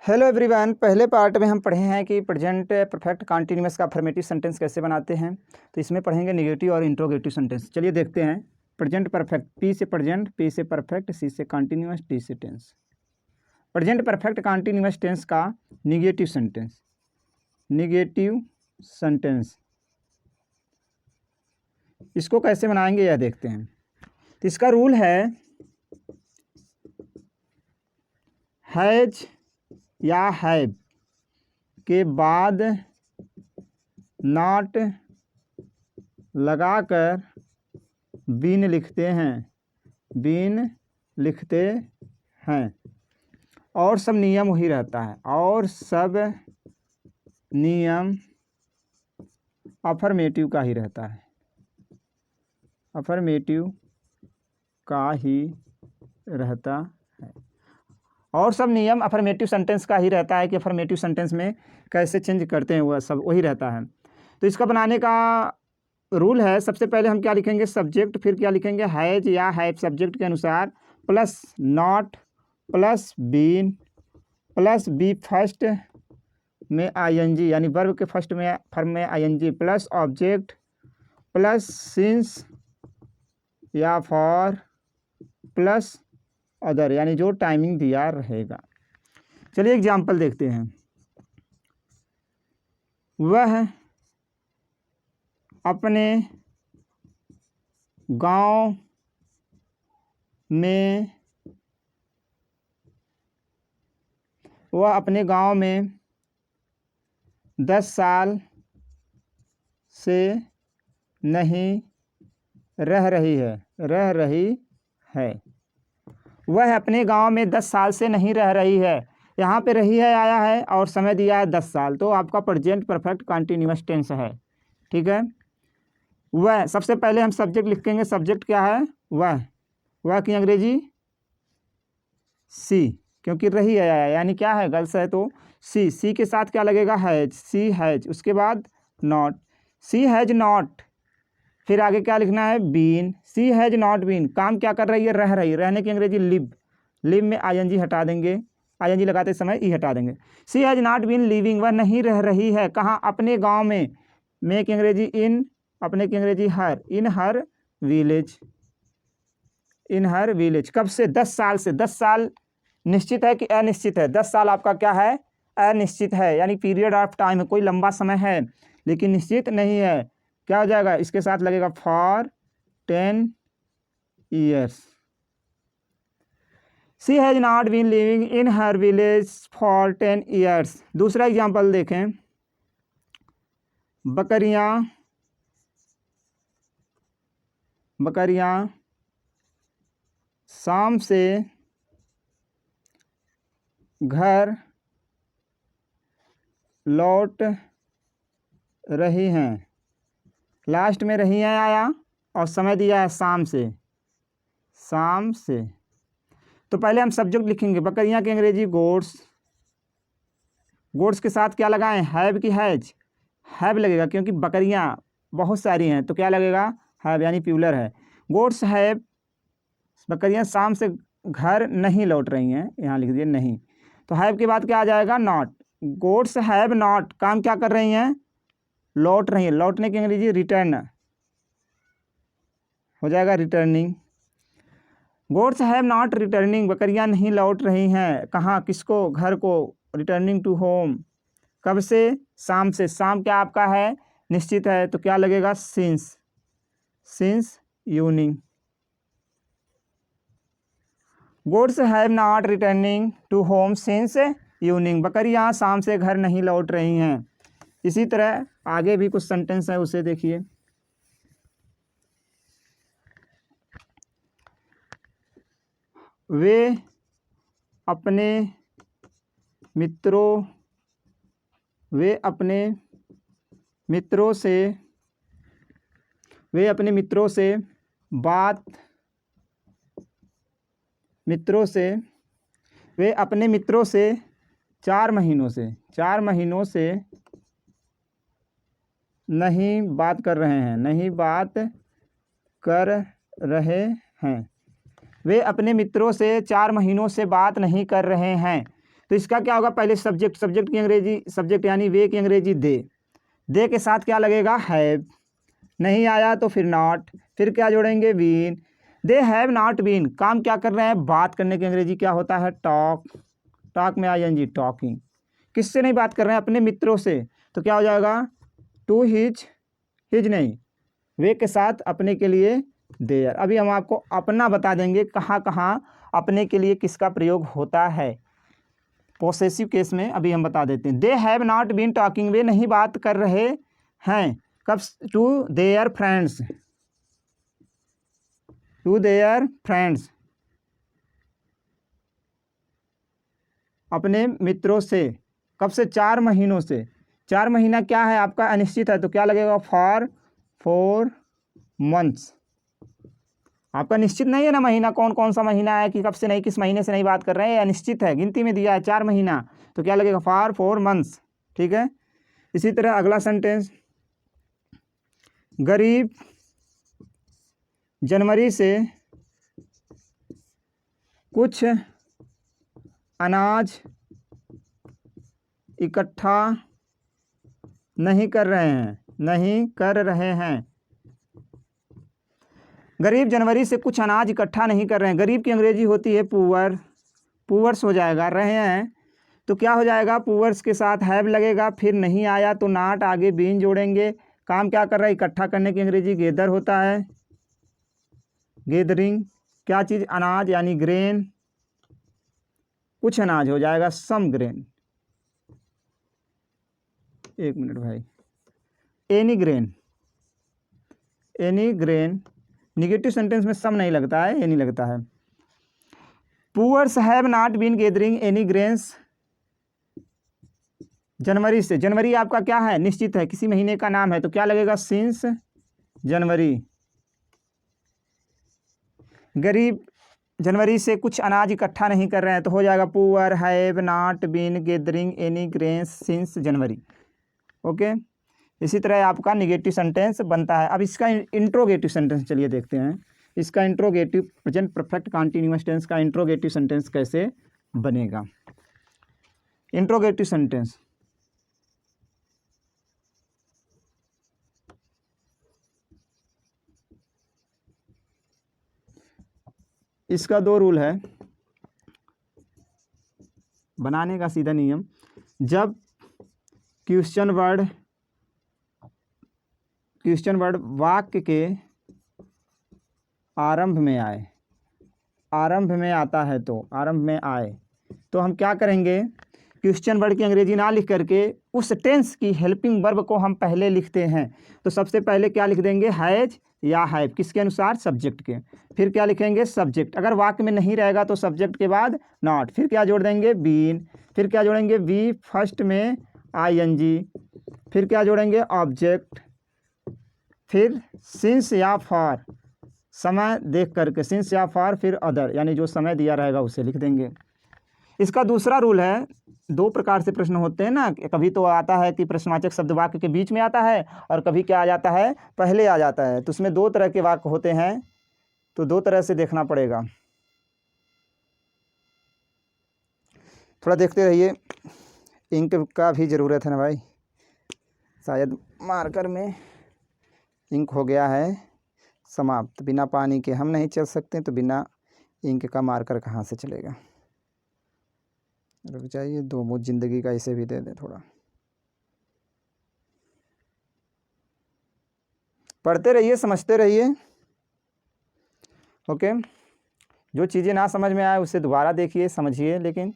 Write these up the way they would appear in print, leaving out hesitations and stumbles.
Hello everyone. पहले part में हम पढ़े हैं कि प्रेजेंट परफेक्ट कॉन्टिन्यूअस का अफर्मेटिव सेंटेंस कैसे बनाते हैं। तो इसमें पढ़ेंगे नेगेटिव और इंट्रोगेटिव सेंटेंस। चलिए देखते हैं। प्रेजेंट परफेक्ट, पी से प्रेजेंट, पी से परफेक्ट, सी से कॉन्टिन्यूअस, टी से tense. Present perfect continuous tense का निगेटिव सेंटेंस। निगेटिव सेंटेंस इसको कैसे बनाएंगे यह देखते हैं। तो इसका रूल है हैज या हैव के बाद नॉट लगाकर बीन लिखते हैं। बीन लिखते हैं और सब नियम वही रहता है। और सब नियम अफर्मेटिव का ही रहता है। अफर्मेटिव का ही रहता है। और सब नियम अफर्मेटिव सेंटेंस का ही रहता है कि अफर्मेटिव सेंटेंस में कैसे चेंज करते हैं, वह सब वही रहता है। तो इसका बनाने का रूल है, सबसे पहले हम क्या लिखेंगे, सब्जेक्ट, फिर क्या लिखेंगे, हैज या हैव सब्जेक्ट के अनुसार, plus not plus been plus V first में आईएनजी यानी वर्ब के फर्स्ट में फर्म में ING, plus object plus since या फॉर प्लस अदर यानी जो टाइमिंग दिया रहेगा। चलिए एग्जाम्पल देखते हैं। वह अपने गांव में 10 साल से नहीं रह रही है। वह अपने गांव में 10 साल से नहीं रह रही है। यहाँ पे रही है आया है और समय दिया है 10 साल, तो आपका प्रेजेंट परफेक्ट कॉन्टिन्यूअस टेंस है। ठीक है। वह, सबसे पहले हम सब्जेक्ट लिखेंगे। सब्जेक्ट क्या है, वह की अंग्रेजी सी, क्योंकि रही है आया यानी क्या है, गर्ल्स है तो सी के साथ क्या लगेगा, हैज, सी हैज। उसके बाद नॉट, सी हैज नॉट, फिर आगे क्या लिखना है, been, she has not been. काम क्या कर रही है, रह रही। रहने की अंग्रेजी लिव, लिव में आईएनजी हटा देंगे, आईएनजी लगाते समय ई हटा देंगे। सी हैज नॉट बीन लिविंग, वह नहीं रह रही है कहाँ, अपने गांव में की अंग्रेजी इन, अपने की अंग्रेजी हर, इन हर विलेज, इन हर विलेज। कब से, 10 साल से। 10 साल निश्चित है कि अनिश्चित है, 10 साल आपका क्या है, अनिश्चित है यानी पीरियड ऑफ टाइम है, कोई लंबा समय है लेकिन निश्चित नहीं है। क्या हो जाएगा, इसके साथ लगेगा for 10 years। She has not been living in her village for 10 years। दूसरा एग्जाम्पल देखें। बकरियां शाम से घर लौट रही हैं। लास्ट में रही हैं आया और समय दिया है शाम से। तो पहले हम सब्जेक्ट लिखेंगे। बकरियां की अंग्रेजी गोड्स, गोड्स के साथ क्या लगाएं, हैव की हैज, हैव लगेगा क्योंकि बकरियां बहुत सारी हैं तो क्या लगेगा, हैव यानी प्यूलर है। गोड्स हैव, बकरियां शाम से घर नहीं लौट रही हैं, यहाँ लिख दिए नहीं। तो हैव के बाद क्या आ जाएगा, नॉट। गोड्स हैव नॉट, काम क्या कर रही हैं, लौट रही हैं। लौटने की अंग्रेजी रिटर्न हो जाएगा, returning. Goats have not returning, बकरियां नहीं लौट रही हैं कहाँ, किसको, घर को, रिटर्निंग टू होम। कब से, शाम से। शाम क्या आपका है, निश्चित है तो क्या लगेगा, since evening. Goats have not returning to home since evening, बकरियां शाम से घर नहीं लौट रही हैं। इसी तरह आगे भी कुछ सेंटेंस है, उसे देखिए। वे अपने मित्रों से बात वे अपने मित्रों से 4 महीनों से नहीं बात कर रहे हैं। वे अपने मित्रों से 4 महीनों से बात नहीं कर रहे हैं। तो इसका क्या होगा, पहले सब्जेक्ट, सब्जेक्ट की अंग्रेजी, सब्जेक्ट यानी वे की अंग्रेजी दे के साथ क्या लगेगा, हैव, नहीं आया तो फिर नॉट, फिर क्या जोड़ेंगे, been. They have not been, काम क्या कर रहे हैं, बात करने की अंग्रेजी क्या होता है, टॉक, टॉक में आईएनजी, टॉकिंग। किससे नहीं बात कर रहे हैं, अपने मित्रों से, तो क्या हो जाएगा, टू हिज नहीं, वे के साथ अपने के लिए देयर। अभी हम आपको अपना बता देंगे कहाँ कहाँ अपने के लिए किसका प्रयोग होता है पोसेसिव केस में, अभी हम बता देते हैं। They have not been talking, वे नहीं बात कर रहे हैं, कब, to their friends, to their friends, अपने मित्रों से, कब से, 4 महीनों से। 4 महीना क्या है आपका, अनिश्चित है, तो क्या लगेगा, फॉर 4 मंथ्स। आपका निश्चित नहीं है ना महीना, कौन कौन सा महीना है, कि कब से नहीं, किस महीने से नहीं बात कर रहे हैं, अनिश्चित है, गिनती में दिया है 4 महीना, तो क्या लगेगा, फॉर 4 मंथ्स। ठीक है। इसी तरह अगला सेंटेंस, गरीब जनवरी से कुछ अनाज इकट्ठा नहीं कर रहे हैं। गरीब जनवरी से कुछ अनाज इकट्ठा नहीं कर रहे हैं, गरीब की अंग्रेजी होती है पुअर, पुअर्स हो जाएगा, रहे हैं तो क्या हो जाएगा, पुअर्स के साथ हैव लगेगा, फिर नहीं आया तो नॉट, आगे बीन जोड़ेंगे। काम क्या कर रहा है, इकट्ठा करने की अंग्रेजी गेदर होता है, गेदरिंग, क्या चीज़, अनाज यानी ग्रेन, कुछ अनाज हो जाएगा, सम ग्रेन। एक मिनट भाई, एनी ग्रेन, निगेटिव सेंटेंस में सम नहीं लगता है, एनी लगता है। Poors have not been gathering any grains जनवरी से, जनवरी आपका क्या है, निश्चित है, किसी महीने का नाम है, तो क्या लगेगा, सिंस जनवरी। गरीब जनवरी से कुछ अनाज इकट्ठा नहीं कर रहे हैं, तो हो जाएगा poor have not been gathering any grains since January. Okay. इसी तरह आपका निगेटिव सेंटेंस बनता है। अब इसका इंट्रोगेटिव सेंटेंस चलिए देखते हैं, इसका interrogative, present perfect continuous tense का इंट्रोगेटिव सेंटेंस कैसे बनेगा। इंट्रोगेटिव सेंटेंस, इसका 2 रूल है बनाने का, सीधा नियम, जब क्वेश्चन वर्ड वाक्य के आरंभ में आए, आरंभ में आता है, तो आरंभ में आए तो हम क्या करेंगे, क्वेश्चन वर्ड की अंग्रेजी ना लिख करके उस टेंस की हेल्पिंग वर्ब को हम पहले लिखते हैं। तो सबसे पहले क्या लिख देंगे, हैज या हैव, किसके अनुसार, सब्जेक्ट के। फिर क्या लिखेंगे, सब्जेक्ट, अगर वाक्य में नहीं रहेगा तो सब्जेक्ट के बाद नॉट, फिर क्या जोड़ देंगे, बीन, फिर क्या जोड़ेंगे, वी फर्स्ट में आईएनजी, फिर क्या जोड़ेंगे, ऑब्जेक्ट, फिर सिंस या फॉर, समय देख करके, सिंस या फॉर, फिर अदर, यानी जो समय दिया रहेगा उसे लिख देंगे। इसका दूसरा रूल है, 2 प्रकार से प्रश्न होते हैं ना, कभी तो आता है कि प्रश्नवाचक शब्द वाक्य के बीच में आता है, और कभी क्या आ जाता है, पहले आ जाता है। तो उसमें 2 तरह के वाक्य होते हैं, तो 2 तरह से देखना पड़ेगा। थोड़ा देखते रहिए, इंक का भी ज़रूरत है ना भाई, शायद मार्कर में इंक हो गया है समाप्त, बिना पानी के हम नहीं चल सकते, तो बिना इंक का मार्कर कहाँ से चलेगा। रुक जाइए, 2 मुझ जिंदगी का इसे भी दे दें थोड़ा, पढ़ते रहिए, समझते रहिए। ओके। जो चीज़ें ना समझ में आए उसे दोबारा देखिए, समझिए, लेकिन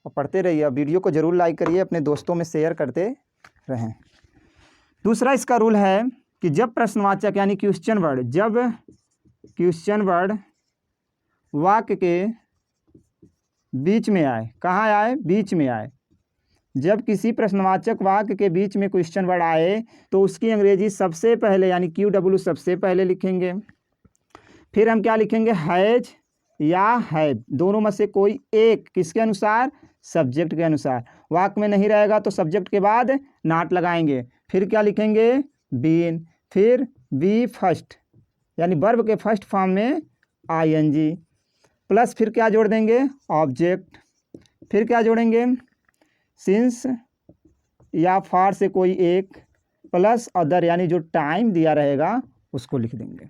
और पढ़ते रहिए। वीडियो को ज़रूर लाइक करिए, अपने दोस्तों में शेयर करते रहें। दूसरा इसका रूल है कि जब प्रश्नवाचक यानी क्वेश्चन वर्ड, जब क्वेश्चन वर्ड वाक्य के बीच में आए, कहाँ आए, बीच में आए, जब किसी प्रश्नवाचक वाक्य के बीच में क्वेश्चन वर्ड आए तो उसकी अंग्रेजी सबसे पहले यानी QW सबसे पहले लिखेंगे। फिर हम क्या लिखेंगे, हैज या हैव, दोनों में से कोई एक, किसके अनुसार, सब्जेक्ट के अनुसार। वाक्य में नहीं रहेगा तो सब्जेक्ट के बाद नॉट लगाएंगे, फिर क्या लिखेंगे, बीन, फिर बी फर्स्ट यानी वर्ब के फर्स्ट फॉर्म में ING, प्लस फिर क्या जोड़ देंगे, ऑब्जेक्ट, फिर क्या जोड़ेंगे, सिंस या फॉर से कोई एक प्लस अदर, यानी जो टाइम दिया रहेगा उसको लिख देंगे।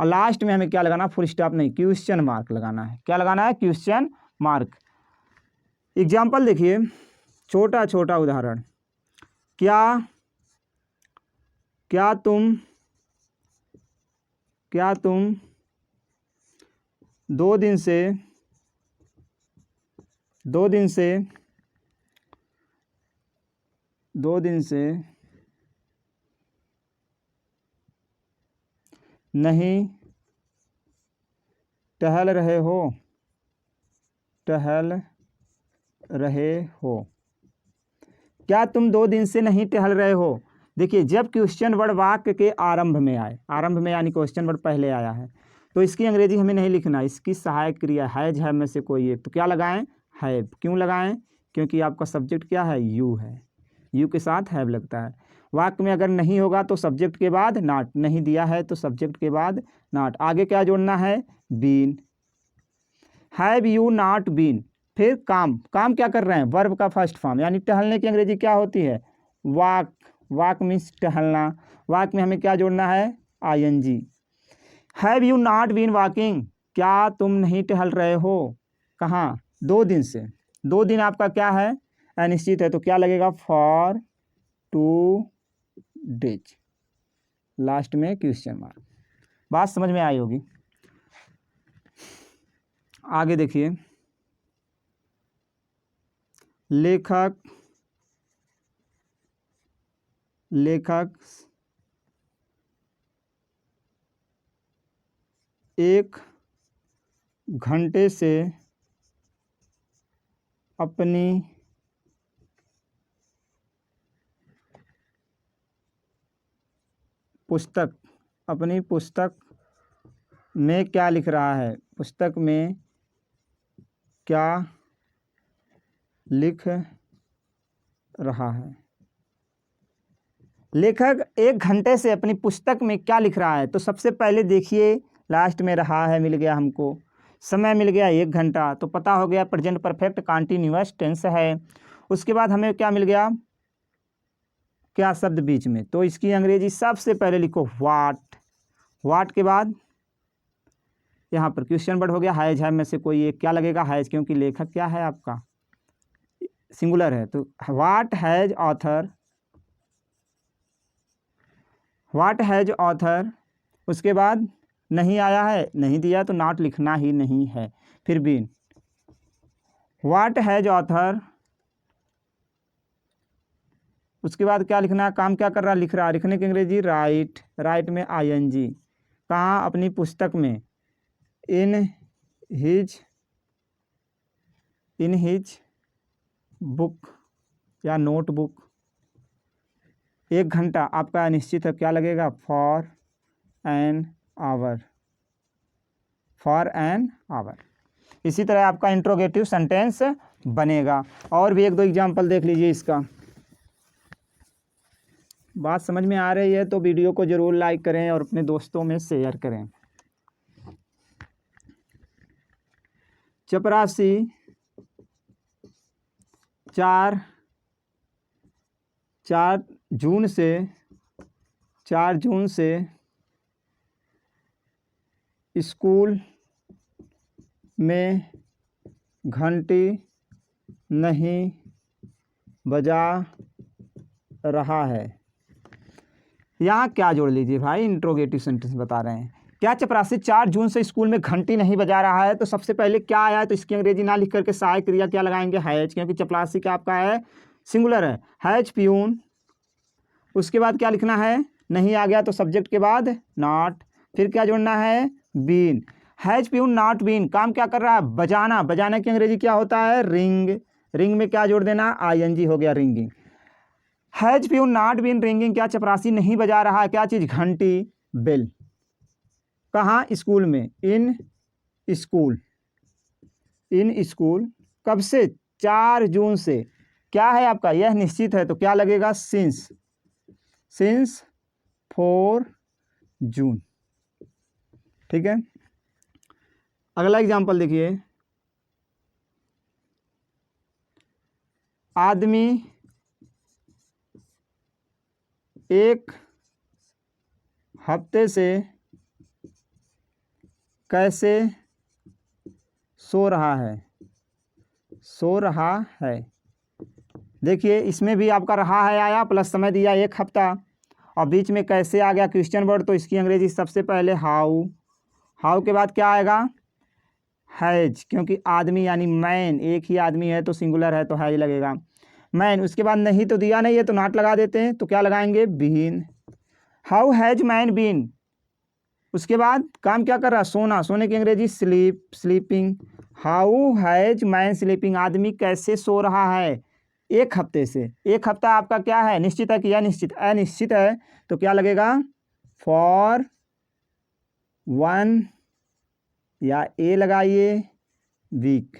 और लास्ट में हमें क्या लगाना, फुल स्टॉप नहीं, क्वेश्चन मार्क लगाना है। क्या लगाना है, क्वेश्चन मार्क। एग्जाम्पल देखिए, छोटा छोटा उदाहरण, क्या क्या तुम 2 दिन से नहीं टहल रहे हो। क्या तुम 2 दिन से नहीं टहल रहे हो। देखिए, जब क्वेश्चन वर्ड वाक्य के आरंभ में आए, आरंभ में यानी क्वेश्चन वर्ड पहले आया है, तो इसकी अंग्रेजी हमें नहीं लिखना, इसकी सहायक क्रिया हैज है में से कोई एक, तो क्या लगाएं, हैव। क्यों लगाएं, क्योंकि आपका सब्जेक्ट क्या है, यू है, यू के साथ हैव लगता है। वाक्य में अगर नहीं होगा तो सब्जेक्ट के बाद नॉट, नहीं दिया है तो सब्जेक्ट के बाद नॉट, आगे क्या जोड़ना है, been. Have you not been. फिर काम, काम क्या कर रहे हैं, वर्ब का फर्स्ट फॉर्म, यानी टहलने की अंग्रेजी क्या होती है, वॉक। वॉक मीन्स टहलना। वॉक में हमें क्या जोड़ना है, ING. Have you not been walking, क्या तुम नहीं टहल रहे हो, कहाँ, 2 दिन से। 2 दिन आपका क्या है, अनिश्चित है, तो क्या लगेगा, फॉर 2 डेज, लास्ट में क्वेश्चन मार्क। बात समझ में आई होगी। आगे देखिए, लेखक एक घंटे से अपनी पुस्तक में क्या लिख रहा है, पुस्तक में क्या लिख रहा है। लेखक 1 घंटे से अपनी पुस्तक में क्या लिख रहा है, तो सबसे पहले देखिए लास्ट में रहा है मिल गया हमको, समय मिल गया 1 घंटा, तो पता हो गया प्रेजेंट परफेक्ट कॉन्टिन्यूअस टेंस है। उसके बाद हमें क्या मिल गया, क्या शब्द बीच में, तो इसकी अंग्रेजी सबसे पहले लिखो व्हाट। व्हाट के बाद यहाँ पर क्वेश्चन वर्ड हो गया, हैज है में से कोई एक, क्या लगेगा, हैज, क्योंकि लेखक क्या है आपका, सिंगुलर है, तो व्हाट हैज ऑथर। उसके बाद नहीं आया है, नहीं दिया तो नॉट लिखना ही नहीं है। फिर बीन, व्हाट हैज ऑथर, उसके बाद क्या लिखना, काम क्या कर रहा, लिख रहा, लिखने की अंग्रेजी राइट। राइट में आईएनजी, कहाँ, अपनी पुस्तक में, इन हिज बुक या नोटबुक। 1 घंटा आपका अनिश्चित है, क्या लगेगा, फॉर एन आवर। इसी तरह आपका इंट्रोगेटिव सेंटेंस बनेगा। और भी 1-2 एग्जाम्पल देख लीजिए इसका। बात समझ में आ रही है तो वीडियो को ज़रूर लाइक करें और अपने दोस्तों में शेयर करें। चपरासी 4 जून से स्कूल में घंटी नहीं बजा रहा है। यहाँ क्या जोड़ लीजिए भाई, इंट्रोगेटिव सेंटेंस बता रहे हैं। क्या चपरासी 4 जून से स्कूल में घंटी नहीं बजा रहा है, तो सबसे पहले क्या आया है, तो इसकी अंग्रेजी ना लिख करके सहायक क्रिया क्या लगाएंगे, हैज, क्योंकि चपरासी क्या आपका है, सिंगुलर है, हैज प्यून। उसके बाद क्या लिखना है, नहीं आ गया तो सब्जेक्ट के बाद नॉट, फिर क्या जोड़ना है, been. Has peon not been, काम क्या कर रहा है, बजाना। बजाने की अंग्रेजी क्या होता है, रिंग। रिंग में क्या जोड़ देना, आईएनजी हो गया, ringing. Has peon not been ringing, क्या चपरासी नहीं बजा रहा है क्या चीज़, घंटी, बेल। कहाँ, स्कूल में, इन स्कूल। कब से, 4 जून से। क्या है आपका, यह निश्चित है, तो क्या लगेगा, सिंस 4 जून। ठीक है, अगला एग्जाम्पल देखिए, आदमी एक हफ्ते से कैसे सो रहा है। देखिए इसमें भी आपका रहा है आया प्लस समय दिया 1 हफ्ता और बीच में कैसे आ गया क्वेश्चन वर्ड, तो इसकी अंग्रेजी सबसे पहले हाउ के बाद क्या आएगा हैज, क्योंकि आदमी यानी मैन, एक ही आदमी है तो सिंगुलर है तो हैज लगेगा मैन। उसके बाद नहीं तो दिया नहीं है तो नॉट लगा देते हैं, तो क्या लगाएंगे been. How has man been. उसके बाद काम क्या कर रहा है सोना, सोने की अंग्रेजी sleeping. How has man sleeping, आदमी कैसे सो रहा है 1 हफ्ते से। 1 हफ्ता आपका क्या है निश्चित है कि अनिश्चित, अनिश्चित है तो क्या लगेगा फॉर 1 या ए लगाइए वीक।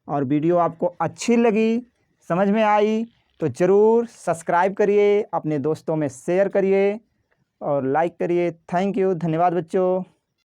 और वीडियो आपको अच्छी लगी, समझ में आई तो ज़रूर सब्सक्राइब करिए, अपने दोस्तों में शेयर करिए और लाइक करिए। थैंक यू, धन्यवाद बच्चों।